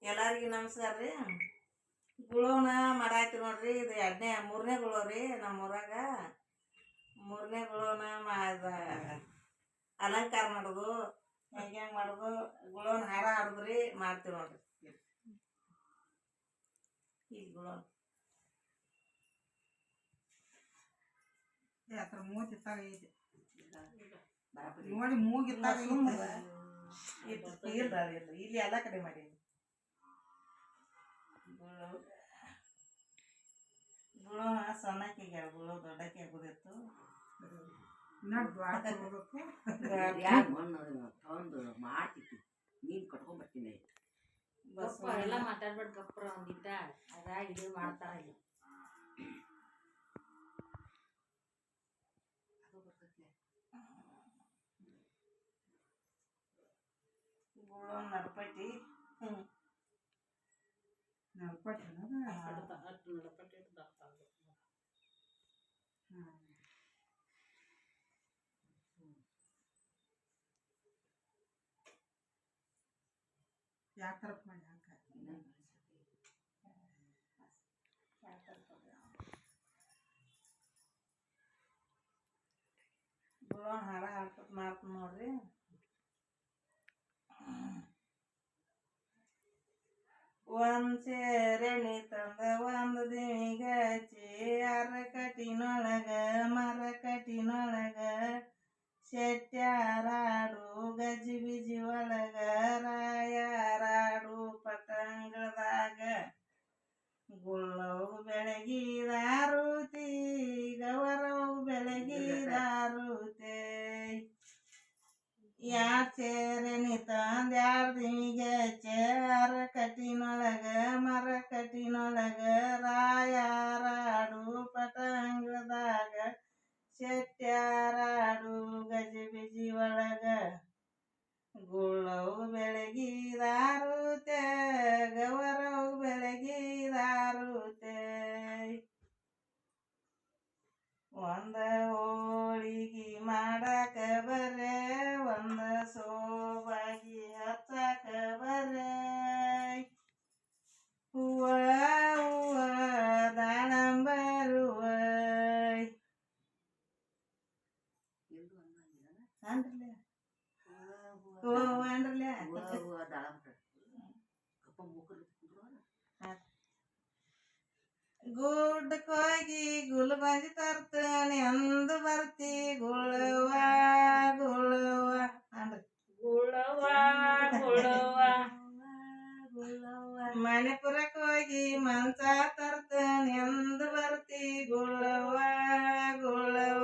ಎಲ್ಲರಿಗೂ ನಮಸ್ಕಾರ ರೀ. ಗುಳೋನ ಮಾಡಾಯ್ತು ನೋಡ್ರಿ. ಇದು ಮೂರನೇ ಗುಳೋ ರೀ. ನಮ್ಮ ಊರಾಗ ಮೂರನೇ ಗುಳೋನ ಅಲಂಕಾರ ಮಾಡೋದು ಹೆಂಗೆ ಮಾಡೋದು ಗುಳೋನ ಹಾರ ಹಾಡಿದ್ರಿ ಮಾಡ್ತೀವಿ ನೋಡ್ರಿ. ಈಗ ಗುಳೋನ ನೋಡಿ ಮೂಗಿತ್ತಾಗ ಇಲ್ಲಿ ಎಲ್ಲ ಕಡೆ ಮಾಡೀನಿ. ಗುಳೋ ಸಣ್ಣಕ್ಕೆ ಗುಳೋ ದೊಡ್ಡಕ್ಕೆ ಆಗೋದಿತ್ತು. ಮಾಡ್ತಿತ್ತು ನೀನ್ ಕಟ್ಕೊಂಡ್ ಬರ್ತೀನಿ ಎಲ್ಲ ಮಾತಾಡ್ಬೇಡ ಗಪ್ರ ಒಂದಿದ್ದ ಅದ ಇದು ಮಾಡ್ತಾರ ಇಲ್ಲಿ. ಗುಳೋ ನಡಪಟ್ಟಿ ಯಾಕೆ ಗುಳೋ ಹಾರ ಹಾಡ್ಕೊತ ಮಾಡ್ತೀನಿ ನೋಡ್ರಿ. ಒಂದ್ ಸೇರಣಿ ತಂದ ಒಂದು ದಿವಿಗೆ ಹಚ್ಚಿ ಅರಕಟಿನೊಳಗ ಮರಕಟಿನೊಳಗ ಶೆಟ್ಯಾರಾಡು ಗಜಿ ಬಿಜಿ ಒಳಗ ರಾಯರಾಡು ಪಟಂಗದಾಗ ಗುಳ್ಳವು ಬೆಳಗಿದಾರುತಿ ಗವರವು ಬೆಳಗಿದಾರುತೆ ಯಾರ್ ಸೇರಣಿ ತಂದ ಯಾರ್ ದಿವಿಗೆ ಚೇರ ಕಟಿನೊಳಗ ಮರ ಕಟಿನೊಳಗ ರಾಯರಾಡು ಪಟಂಗದಾಗ ಶೆಟ್ಯಾರಾಡು ಗಜಿ ಬಿಜಿ ಒಳಗ ಗುಳ್ಳವು ಬೆಳಗಿದಾರುತೆ ಗವರವು ಬೆಳಗಿದಾರುತೆ ಒಂದ ಹೋಳಿಗೆ ಮಾಡಾಕ ಬರೇ ಒಂದ ಸೋಬಾಗಿ ಹಚ್ಚಾಕ ಬರೇ ಹೂವ ಹೂವ ದಾಳಂಬರುವ ಅಂದ್ರಲ್ಲ ಹೂವ ಅಂದ್ರಲ್ಲ ಗುಡ್ಡಕ್ಕೋಗಿ ಗುಲ್ಬಂಜಿ ತರ್ತಾನೆ ಅಂದು ಬರ್ತಿ ಗುಳವ ಗುಳವ ಅಂದ್ರಿ ಗುಳವ ಗುಳವ ಮನೆಪುರಕ್ಕೆ ಹೋಗಿ ಮಂಚ ತರ್ತಾನೆ ಅಂದು ಬರ್ತಿ ಗುಳವ ಗುಳವ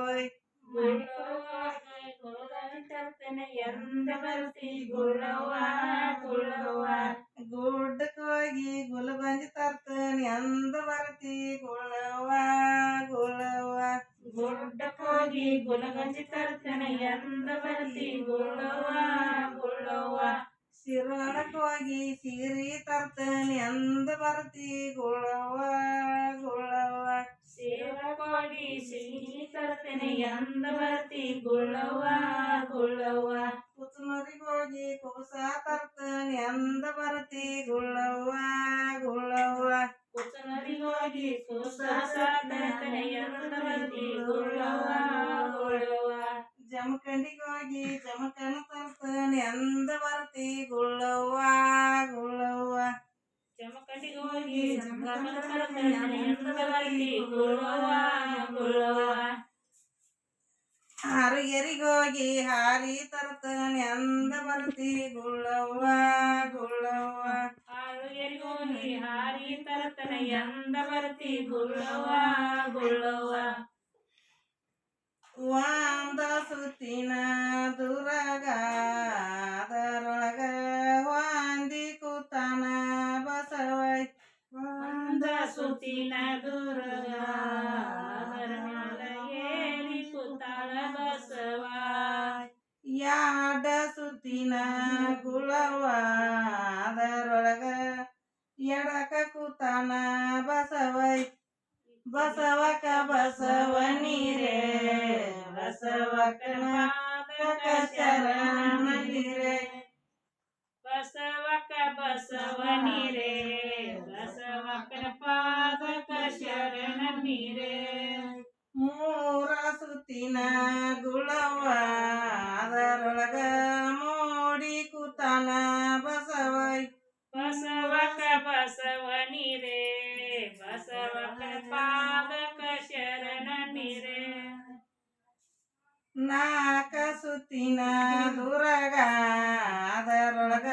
ತರ್ತೇನೆ ಎಂದ ಬರ್ತಿ ಗುಳವ ಗುಳವ ಗುಡ್ಡಕ್ಕೆ ಹೋಗಿ ಗುಲ್ಬಂಜಿ ತರ್ತಾನೆ ಅಂದು ಬರ್ತಿ ಗುಳವ ಗುಳವ ಗುಡ್ಡಕ್ಕೋಗಿ ಗುಲಗಂಜಿ ತರ್ತೇನೆ ಎಂದ ಬರ್ತಿ ಗುಳವ ಗುಳವ ಸಿರೊಳಕ್ಕೆ ಹೋಗಿ ಸೀರೆ ತರ್ತಾನೆ ಅಂದು ಬರ್ತಿ ಗುಳವ ಗುಳವ ಸೇವಕೋಗಿ ಸಿಹಿ ತರ್ತೇನೆ ಎಂದ ಬರ್ತಿ ಗುಳವ ಗುಳವ ಕುಚನೂರಿಗೆ ಹೋಗಿ ಕುಬಸ ತರ್ತಾನೆ ಅಂದ ಬರ್ತಿ ಗುಳವ ಗುಳವ ಕುಚನರಿಗೋಗಿ ಕುಸ ತರ್ತೇನೆ ಎಂದ ಬರ್ತಿ ಗುಳವ ಗುಳವ ಜಮಖಂಡಿಗೆ ಹೋಗಿ ಜಮಖಂಡ ತರ್ತಾನೆ ಅಂದ ಬರ್ತಿ ಗುಳವ ಗುಳವ ಜಮಖಂಡಿಗೆ ಹೋಗಿ ಜಮಖಂಡ ತರ್ತೇನೆ ಎಂದ ಬರ್ತಿ ಗುಳವ ಗುಳವ ಹಾರಿಗೆರಿಗೆ ಹೋಗಿ ಹಾರಿ ತರ್ತಾನೆ ಅಂದ ಬರ್ತಿ ಗುಳವ ಗುಳವ ಹಾರಿಗೆರಿಗೋಗಿ ಹಾರಿ ತರ್ತೇನೆ ಎಂದ ಬರ್ತಿ ಗುಳವ ಗುಳವ ಒಂದ ಸುತ್ತಿನ ದುರಗ ಅದರೊಳಗ ಹೊಂದಿ ಕೂತಾನ ಬಸವೈ ಒಂದ ಸುತ್ತಿನ ದುರ್ಗ ಅದರ ಮ್ಯಾಲ ಏರಿ ಕೂತಾಳ ಬಸವ ಯಾಡ ಸುತ್ತಿನ ಗುಳವ ಅದರೊಳಗ ಎಡಕ ಕೂತಾನ ಬಸವೈ ಬಸವಕ ಬಸವ ನೀರೇ ಬಸವಕ ಶರಣ ನೀರೇ ಬಸವಕ ಬಸವ ನೀರೇ ಬಸವಕ್ಕನ ಪಾದಕ ಶರಣ ನೀರೇ ಮೂರ ಸುತ್ತಿನ ಗುಳವ ಅದರೊಳಗ ಮೋಡಿ ಕೂತಾನ ಬಸವ ಬಸವಕ ಬಸವ ನೀರೇ ಬಸವಕ್ಕನ ಪಾದಕ ಶರಣ ನೀರೇ ನಾಕ ಸುತ್ತಿನ ದುರಗ ಅದರೊಳಗ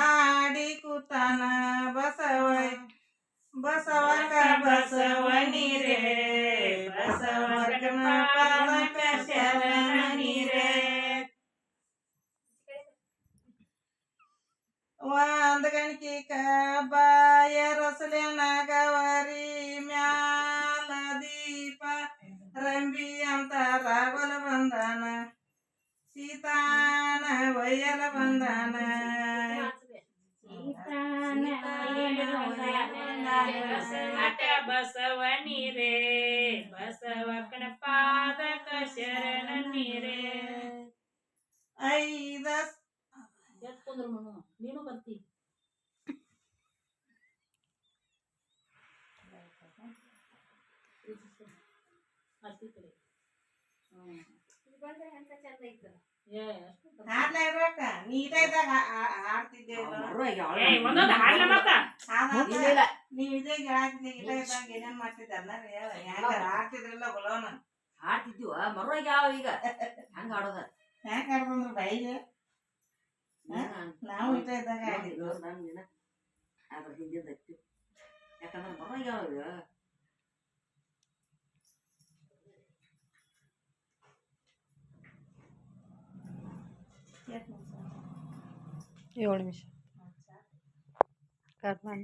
ಆಡಿ ಕೂತಾನ ಬಸವ ಬಸವಕ ಬಸವ ನೀರೇ ಬಸವಕ್ಕನ ಪಾದಕ ಶರಣ ನೀರೇ ಒಂದ್ ಗಣಕಿ ಬಾಯ ರಸಲೆನ ಗವರಿ ಮ್ಯಾಲ ದೀಪ ರಂಬಿ ಅಂತ ರಾಘವಲ ಬಂದಾನ ಸೀತಾನ ಒಯ್ಯಲ ಬಂದಾನ ಬಸವಕ ಬಸವ ನೀರೇ ಬಸವಕ್ಕನ ಪಾದಕ ಶರಣ ನೀರೇ ಐದ ಎತ್ಕೊಂಡ್ರು ಮನು ನೀನು ಬರ್ತಿ ಹತ್ತಿ ಕಡೆ ಹಾಡ್ಲ ಇರ್ಬೇಕ ನೀಟಾಯ್ದಾಗ ಹಾಡ್ತಿದ್ದೆ ಏಯ್ ಒಂದೊಂದು ಹಾಡ್ಲ ಮತ್ತ ನೀವ್ ಇದೇ ಹೇಳಾತಿದ್ದೆ ಇಟ ಇದ್ದಾಗ ಏನೇನ್ ಮಾಡ್ತಿದ್ದಲ್ಲ ಹೆಂಗ ಹಾಡ್ತಿದ್ರಲ್ಲ ಗುಲೋನ ಹಾಡ್ತಿದ್ವ ಮರುವಾಗ ಯಾವ ಈಗ ಹಂಗ ಆಡೋದ ಹೆಂಗ್ ಹಾಡ್ಬಂದ್ರು ಬೈಲಿ ನಾವು ಇಟ ಇದ್ದಾಗ ಹಾಡಿದ್ವು ನಂದಿನ ಅದ್ರ ಹಿಂದಿನ ಯಾಕಂದ್ರೆ ಮರುವಾಗ ಯಾವ ಈಗ 7 ನಿಮಿಷ ಕಟ್ ಮಾಡಿ